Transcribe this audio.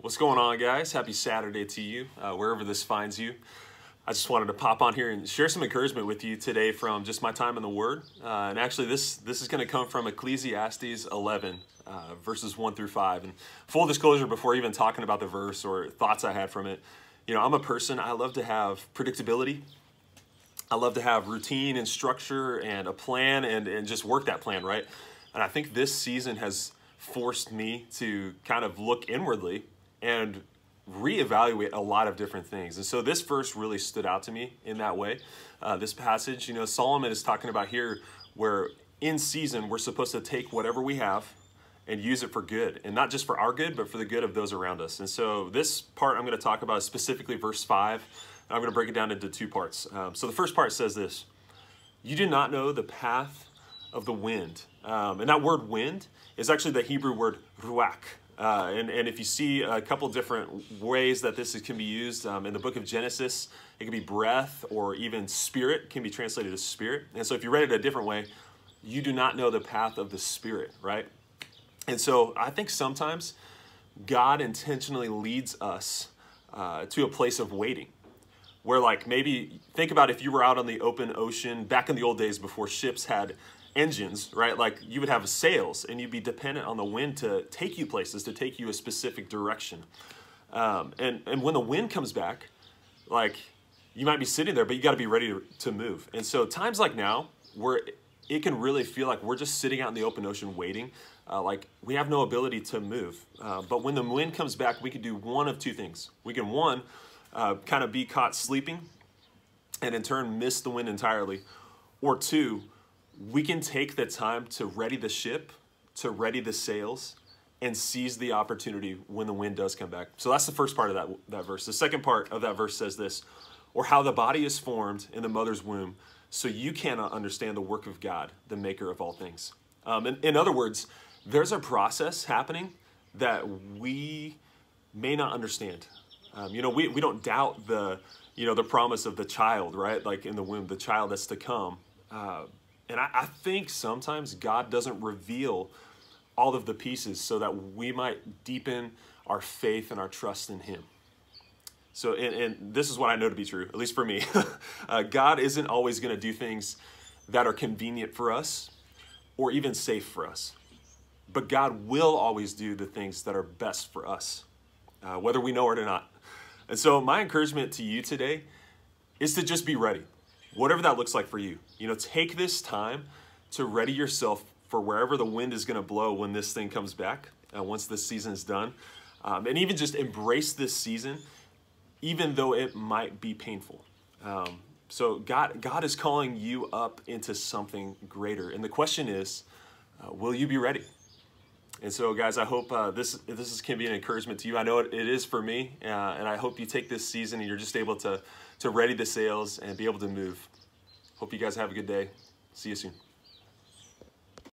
What's going on, guys? Happy Saturday to you, wherever this finds you. I just wanted to pop on here and share some encouragement with you today from just my time in the Word. And actually, this is going to come from Ecclesiastes 11, verses 1 through 5. And full disclosure, before even talking about the verse or thoughts I had from it, I'm a person, I love to have predictability. I love to have routine and structure and a plan and just work that plan, right? And I think this season has forced me to kind of look inwardly and reevaluate a lot of different things. And so this verse really stood out to me in that way. This passage, Solomon is talking about here where in season we're supposed to take whatever we have and use it for good. And not just for our good, but for the good of those around us. And so this part I'm going to talk about is specifically verse 5. And I'm going to break it down into two parts. So the first part says this: you do not know the path of the wind. And that word wind is actually the Hebrew word ruach. And if you see a couple different ways that this can be used in the book of Genesis, it can be breath or even spirit can be translated as spirit. And so if you read it a different way, you do not know the path of the Spirit, right? And so I think sometimes God intentionally leads us to a place of waiting, where like maybe think about if you were out on the open ocean back in the old days before ships had engines, right? Like you would have sails and you'd be dependent on the wind to take you places, to take you a specific direction. And when the wind comes back, like you might be sitting there, but you got to be ready to move. And so times like now where it can really feel like we're just sitting out in the open ocean waiting, like we have no ability to move. But when the wind comes back, we can do one of two things. We can kind of be caught sleeping and in turn miss the wind entirely. Or two, we can take the time to ready the ship, to ready the sails, and seize the opportunity when the wind does come back. So that's the first part of that verse. The second part of that verse says this: or how the body is formed in the mother's womb, so you cannot understand the work of God, the maker of all things. In other words, there's a process happening that we may not understand. We don't doubt the promise of the child, right? Like in the womb, the child that's to come. And I think sometimes God doesn't reveal all of the pieces so that we might deepen our faith and our trust in Him. So, and this is what I know to be true, at least for me. God isn't always going to do things that are convenient for us or even safe for us. But God will always do the things that are best for us, whether we know it or not. And so my encouragement to you today is to just be ready. Whatever that looks like for you, take this time to ready yourself for wherever the wind is going to blow when this thing comes back, once this season is done. And even just embrace this season, even though it might be painful. So God is calling you up into something greater. And the question is, will you be ready? And so, guys, I hope this can be an encouragement to you. I know it is for me, and I hope you take this season and you're just able to ready the sails and be able to move. Hope you guys have a good day. See you soon.